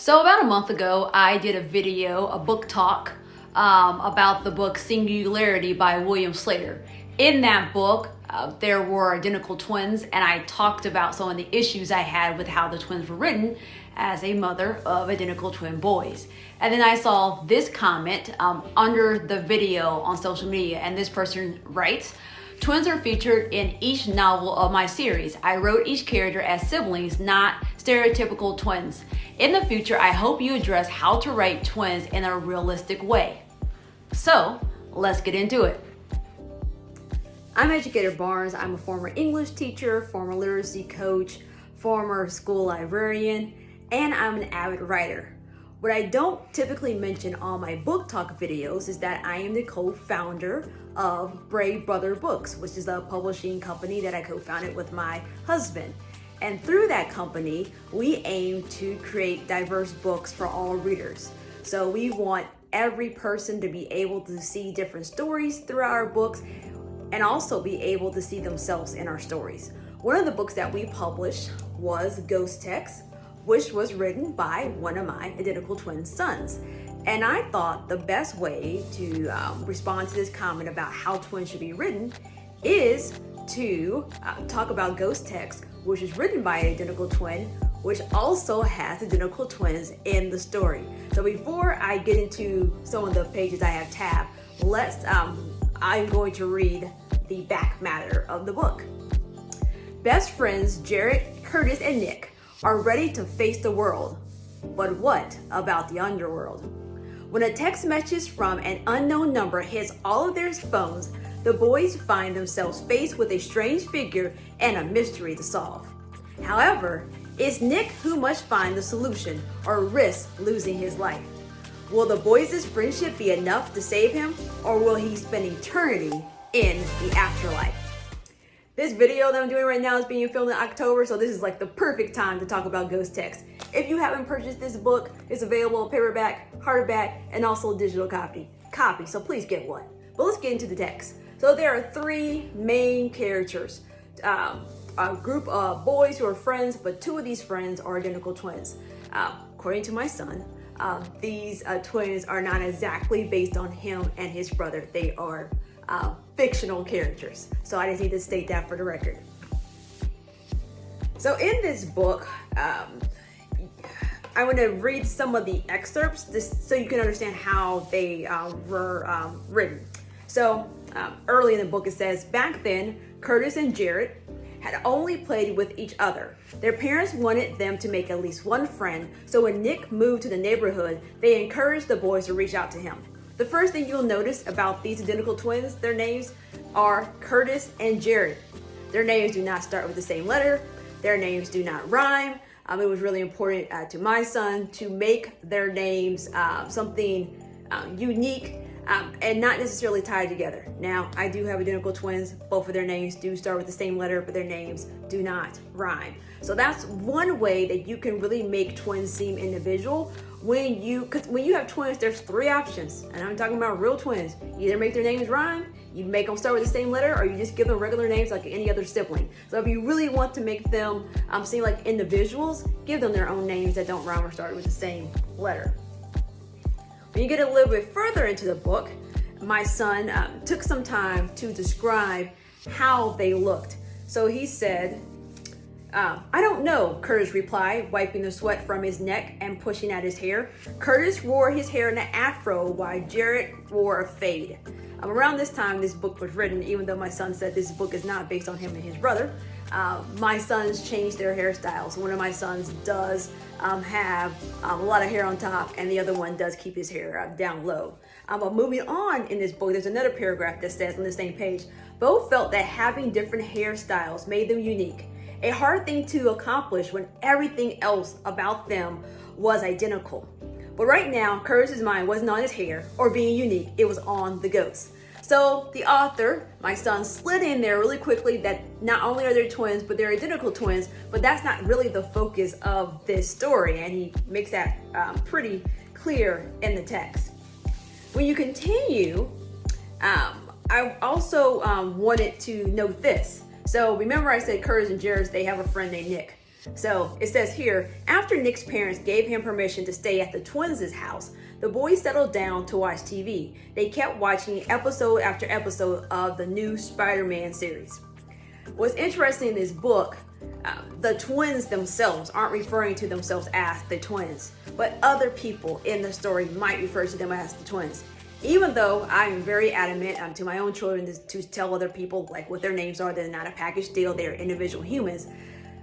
So about a month ago, I did a book talk about the book Singularity by William Slater. In that book, there were identical twins, and I talked about some of the issues I had with how the twins were written as a mother of identical twin boys. And then I saw this comment under the video on social media, and this person writes, "Twins are featured in each novel of my series. I wrote each character as siblings, not stereotypical twins. In the future, I hope you address how to write twins in a realistic way." So, let's get into it. I'm Educator Barnes. I'm a former English teacher, former literacy coach, former school librarian, and I'm an avid writer. What I don't typically mention on my book talk videos is that I am the co-founder of Brave Brother Books, which is a publishing company that I co-founded with my husband. And through that company, we aim to create diverse books for all readers. So we want every person to be able to see different stories throughout our books and also be able to see themselves in our stories. One of the books that we published was Ghost Text, which was written by one of my identical twin sons. And I thought the best way to respond to this comment about how twins should be written is to talk about Ghost Text, which is written by an identical twin, which also has identical twins in the story. So before I get into some of the pages I have tabbed, I'm going to read the back matter of the book. Best friends Jarrett, Curtis, and Nick are ready to face the world. But what about the underworld? When a text message from an unknown number hits all of their phones, the boys find themselves faced with a strange figure and a mystery to solve. However, it's Nick who must find the solution or risk losing his life. Will the boys' friendship be enough to save him, or will he spend eternity in the afterlife? This video that I'm doing right now is being filmed in October, so this is like the perfect time to talk about Ghost Text. If you haven't purchased this book, it's available paperback, hardback, and also digital copy. So please get one. But let's get into the text. So there are three main characters. A group of boys who are friends, but two of these friends are identical twins. According to my son, these twins are not exactly based on him and his brother. They are fictional characters. So I just need to state that for the record. So in this book, I want to read some of the excerpts so you can understand how they were written. So early in the book it says, back then, Curtis and Jarrett had only played with each other. Their parents wanted them to make at least one friend, so when Nick moved to the neighborhood, they encouraged the boys to reach out to him. The first thing you'll notice about these identical twins, their names are Curtis and Jarrett. Their names do not start with the same letter. Their names do not rhyme. It was really important to my son to make their names something unique and not necessarily tied together. Now, I do have identical twins. Both of their names do start with the same letter, but their names do not rhyme. So that's one way that you can really make twins seem individual. When you have twins, there's three options, and I'm talking about real twins. You either make their names rhyme, you make them start with the same letter, or you just give them regular names like any other sibling. So if you really want to make them seem like individuals, give them their own names that don't rhyme or start with the same letter. When you get a little bit further into the book, my son took some time to describe how they looked. So he said, I don't know, Curtis replied, wiping the sweat from his neck and pushing at his hair. Curtis wore his hair in an afro while Jarrett wore a fade. Around this time this book was written, even though my son said this book is not based on him and his brother, my sons changed their hairstyles. One of my sons does have a lot of hair on top, and the other one does keep his hair down low. But moving on in this book, there's another paragraph that says on the same page, both felt that having different hairstyles made them unique. A hard thing to accomplish when everything else about them was identical. But right now, Curtis's mind wasn't on his hair or being unique, it was on the ghost. So the author, my son, slid in there really quickly that not only are they twins, but they're identical twins, but that's not really the focus of this story, and he makes that pretty clear in the text. When you continue, I also wanted to note this. So remember I said Curtis and Jarrett, they have a friend named Nick. So it says here, after Nick's parents gave him permission to stay at the twins' house, the boys settled down to watch TV. They kept watching episode after episode of the new Spider-Man series. What's interesting in this book, the twins themselves aren't referring to themselves as the twins, but other people in the story might refer to them as the twins. Even though I'm very adamant to my own children to tell other people like what their names are, they're not a package deal, they're individual humans.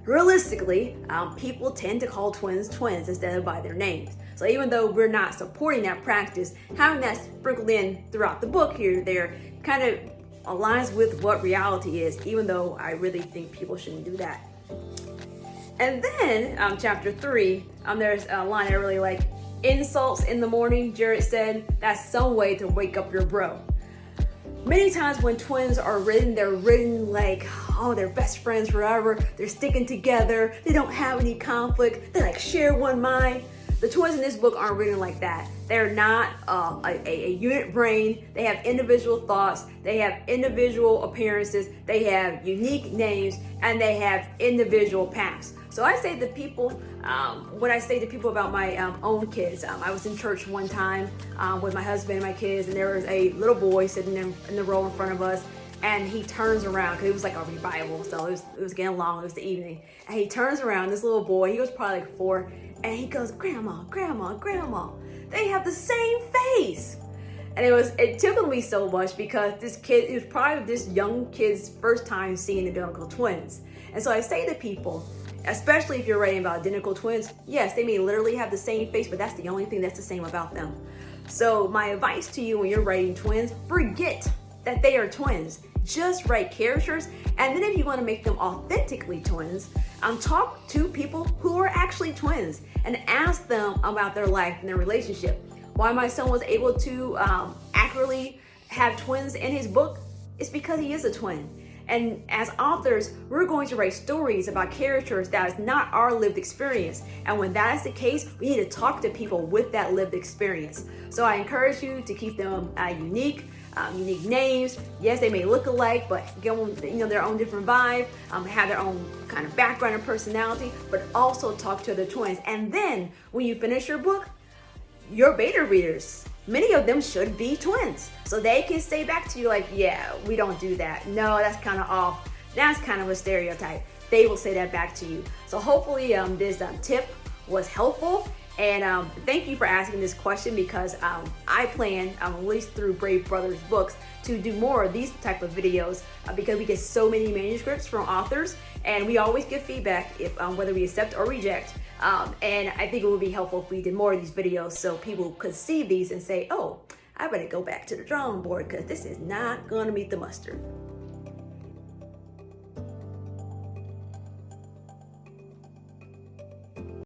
Realistically, people tend to call twins twins instead of by their names. So even though we're not supporting that practice, having that sprinkled in throughout the book here, there kind of aligns with what reality is, even though I really think people shouldn't do that. And then chapter 3, there's a line I really like. Insults in the morning, Jared said, that's some way to wake up your bro. Many times when twins are written, they're written like, oh, they're best friends forever. They're sticking together. They don't have any conflict. They like share one mind. The twins in this book aren't written like that. They're not a unit brain. They have individual thoughts. They have individual appearances. They have unique names, and they have individual paths. So I say to people, when I say to people about my own kids, I was in church one time with my husband and my kids, and there was a little boy sitting in the row in front of us, and he turns around, because it was like a revival, so it was getting long, it was the evening, and he turns around, this little boy, he was probably like 4, and he goes, Grandma, Grandma, Grandma, they have the same face. And it tickled me so much because it was probably this young kid's first time seeing identical twins. And so I say to people, especially if you're writing about identical twins, yes, they may literally have the same face, but that's the only thing that's the same about them. So my advice to you when you're writing twins, forget that they are twins. Just write characters, and then if you want to make them authentically twins, talk to people who are actually twins and ask them about their life and their relationship. Why my son was able to accurately have twins in his book is because he is a twin. And as authors, we're going to write stories about characters that is not our lived experience. And when that is the case, we need to talk to people with that lived experience. So I encourage you to keep them unique names. Yes, they may look alike, but give them their own different vibe, have their own kind of background and personality, but also talk to the twins. And then when you finish your book, your beta readers, many of them should be twins. So they can say back to you like, yeah, we don't do that. No, that's kind of off. That's kind of a stereotype. They will say that back to you. So hopefully this tip was helpful. And thank you for asking this question, because I plan, at least through Brave Brothers Books, to do more of these type of videos because we get so many manuscripts from authors, and we always get feedback if whether we accept or reject. And I think it would be helpful if we did more of these videos so people could see these and say, oh, I better go back to the drawing board because this is not going to meet the mustard.